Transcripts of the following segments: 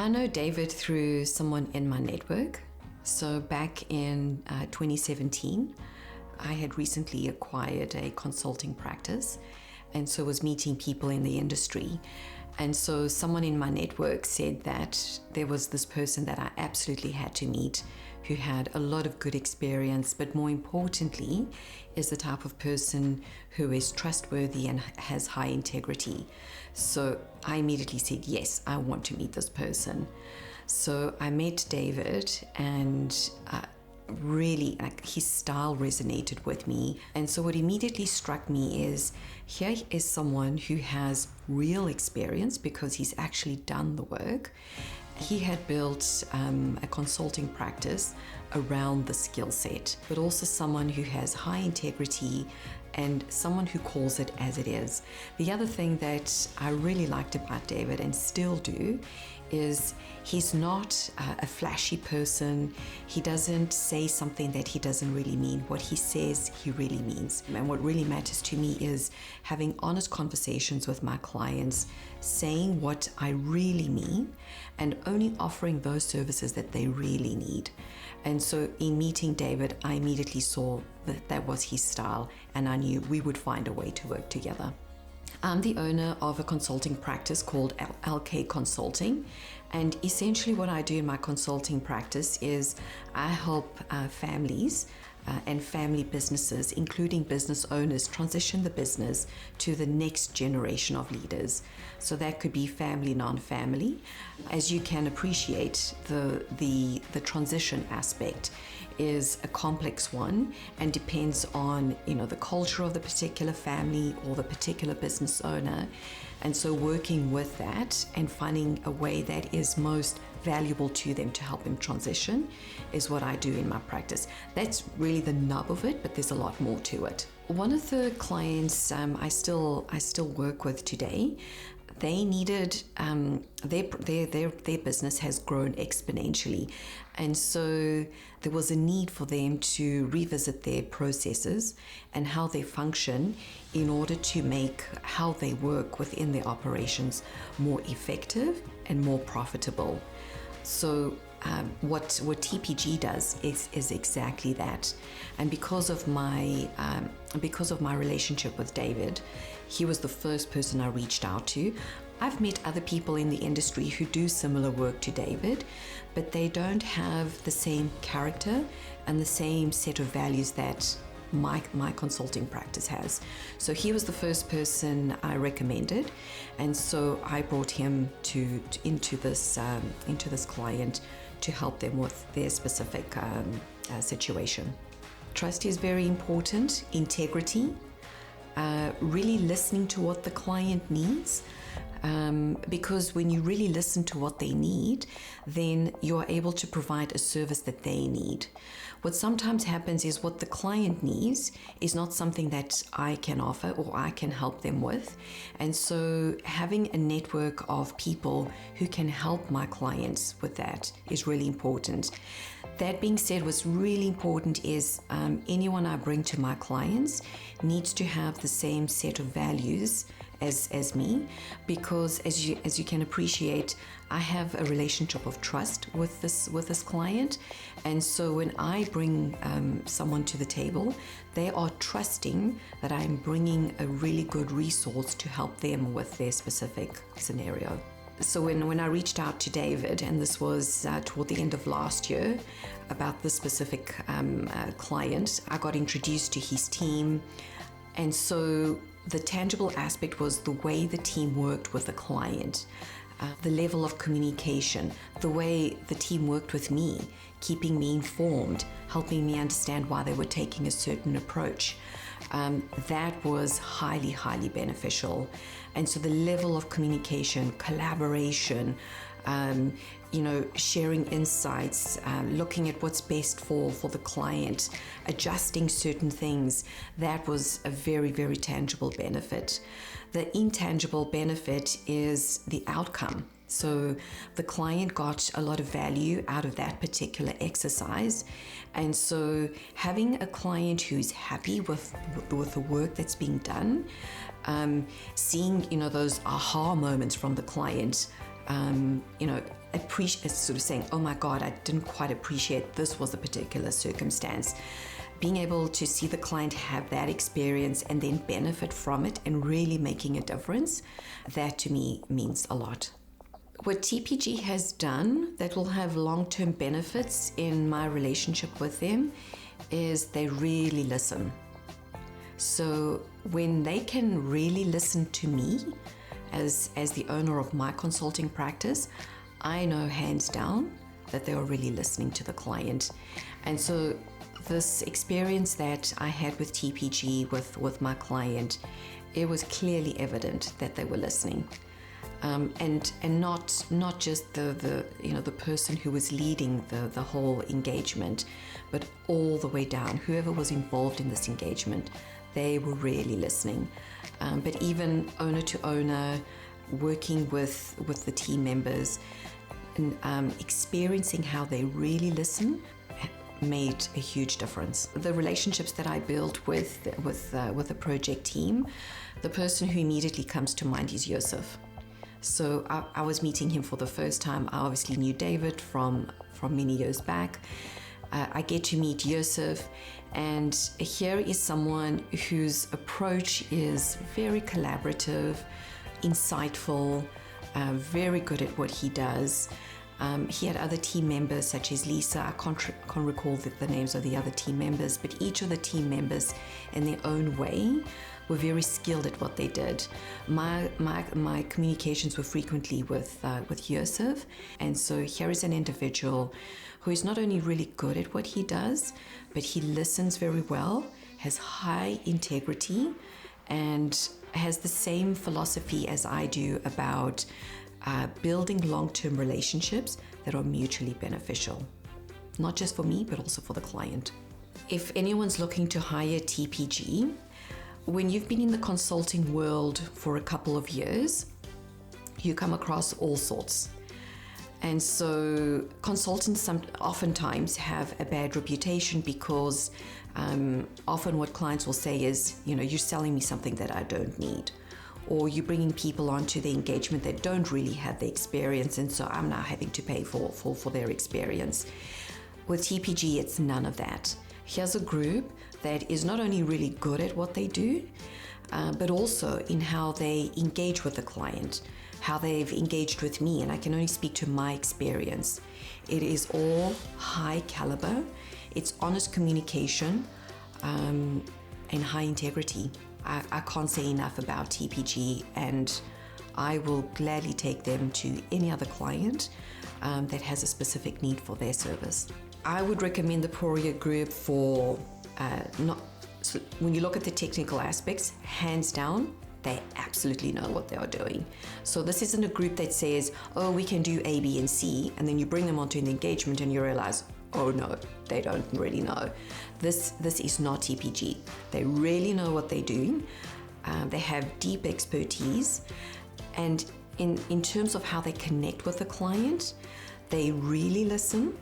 I know David through someone in my network. So back in 2017, I had recently acquired a consulting practice, and so was meeting people in the industry. And so someone in my network said that there was this person that I absolutely had to meet who had a lot of good experience, but more importantly, is the type of person who is trustworthy and has high integrity. So I immediately said, yes, I want to meet this person. So I met David, and really, his style resonated with me. And so what immediately struck me is, here is someone who has real experience because he's actually done the work. He had built a consulting practice around the skill set, but also someone who has high integrity and someone who calls it as it is. The other thing that I really liked about David, and still do, is he's not a flashy person. He doesn't say something that he doesn't really mean. What he says, he really means. And what really matters to me is having honest conversations with my clients, saying what I really mean, and only offering those services that they really need. And so in meeting David, I immediately saw that that was his style, and I knew we would find a way to work together. I'm the owner of a consulting practice called LK Consulting, and essentially what I do in my consulting practice is I help families and family businesses, including business owners, transition the business to the next generation of leaders. So that could be family, non-family. As you can appreciate, the transition aspect is a complex one and depends on the culture of the particular family or the particular business owner. And so working with that and finding a way that is most valuable to them to help them transition is what I do in my practice. That's really the nub of it, but there's a lot more to it. One of the clients I still work with today, they needed their business has grown exponentially, and so there was a need for them to revisit their processes and how they function in order to make how they work within their operations more effective and more profitable. So what TPG does is exactly that. And because of my relationship with David, he was the first person I reached out to. I've met other people in the industry who do similar work to David, but they don't have the same character and the same set of values that my consulting practice has. So he was the first person I recommended, and so I brought him into this client to help them with their specific situation. Trust is very important. Integrity, really listening to what the client needs. Because when you really listen to what they need, then you are able to provide a service that they need. What sometimes happens is what the client needs is not something that I can offer or I can help them with. And so having a network of people who can help my clients with that is really important. That being said, what's really important is anyone I bring to my clients needs to have the same set of values as me, because as you can appreciate, I have a relationship of trust with this client, and so when I bring someone to the table, they are trusting that I'm bringing a really good resource to help them with their specific scenario. So when I reached out to David, and this was toward the end of last year, about this specific client, I got introduced to his team, and so the tangible aspect was the way the team worked with the client, the level of communication, the way the team worked with me, keeping me informed, helping me understand why they were taking a certain approach. That was highly, highly beneficial. And so the level of communication, collaboration, sharing insights, looking at what's best for the client, adjusting certain things, that was a very, very tangible benefit. The intangible benefit is the outcome. So the client got a lot of value out of that particular exercise. And so having a client who's happy with the work that's being done, seeing, those aha moments from the client, sort of saying, oh my God, I didn't quite appreciate this was a particular circumstance. Being able to see the client have that experience and then benefit from it and really making a difference, that to me means a lot. What TPG has done that will have long-term benefits in my relationship with them is they really listen. So when they can really listen to me as the owner of my consulting practice, I know hands down that they are really listening to the client. And so this experience that I had with TPG with my client, it was clearly evident that they were listening. And not just the person who was leading the whole engagement, but all the way down, whoever was involved in this engagement, they were really listening. But even owner to owner, working with the team members, and experiencing how they really listen made a huge difference. The relationships that I built with the project team, the person who immediately comes to mind is Yusuf. So I was meeting him for the first time. I obviously knew David from many years back. I get to meet Yusuf, and here is someone whose approach is very collaborative, insightful, very good at what he does. He had other team members such as Lisa. I can't recall the names of the other team members, but each of the team members in their own way were very skilled at what they did. My communications were frequently with Yusuf, and so here is an individual who is not only really good at what he does, but he listens very well, has high integrity, and has the same philosophy as I do about building long-term relationships that are mutually beneficial, not just for me, but also for the client. If anyone's looking to hire TPG, when you've been in the consulting world for a couple of years, you come across all sorts. And so consultants oftentimes have a bad reputation because often what clients will say is, you're selling me something that I don't need. Or you're bringing people onto the engagement that don't really have the experience, and so I'm now having to pay for their experience. With TPG, it's none of that. Here's a group that is not only really good at what they do, but also in how they engage with the client, how they've engaged with me, and I can only speak to my experience. It is all high caliber, it's honest communication, and high integrity. I can't say enough about TPG, and I will gladly take them to any other client that has a specific need for their service. I would recommend the Poirier Group for when you look at the technical aspects, hands down, they absolutely know what they are doing. So this isn't a group that says, oh, we can do A, B, and C, and then you bring them onto an engagement and you realize, oh no, they don't really know. This is not TPG. They really know what they're doing. They have deep expertise, and in terms of how they connect with the client, they really listen.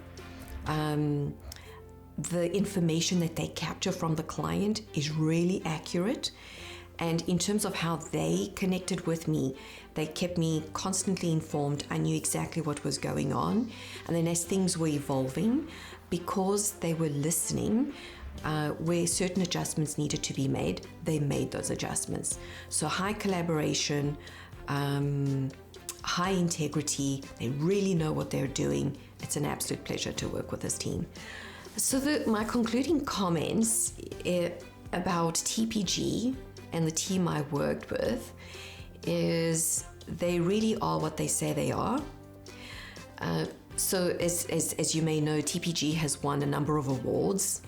The information that they capture from the client is really accurate. And in terms of how they connected with me, they kept me constantly informed. I knew exactly what was going on. And then as things were evolving, because they were listening, where certain adjustments needed to be made, they made those adjustments. So high collaboration, high integrity, they really know what they're doing. It's an absolute pleasure to work with this team. So my concluding comments about TPG and the team I worked with is they really are what they say they are. So as you may know, TPG has won a number of awards.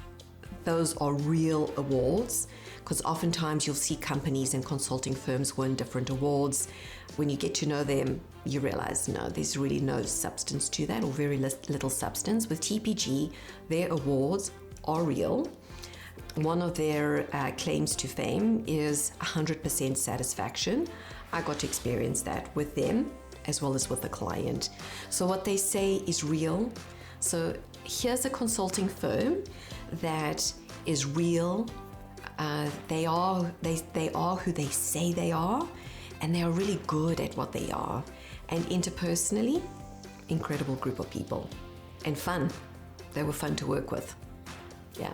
Those are real awards, because oftentimes you'll see companies and consulting firms win different awards. When you get to know them, you realize, no, there's really no substance to that, or very little substance. With TPG, their awards are real. One of their claims to fame is 100% satisfaction. I got to experience that with them as well as with the client. So what they say is real. So here's a consulting firm that is real. They are who they say they are, and they are really good at what they are. And interpersonally, incredible group of people and fun. They were fun to work with. Yeah.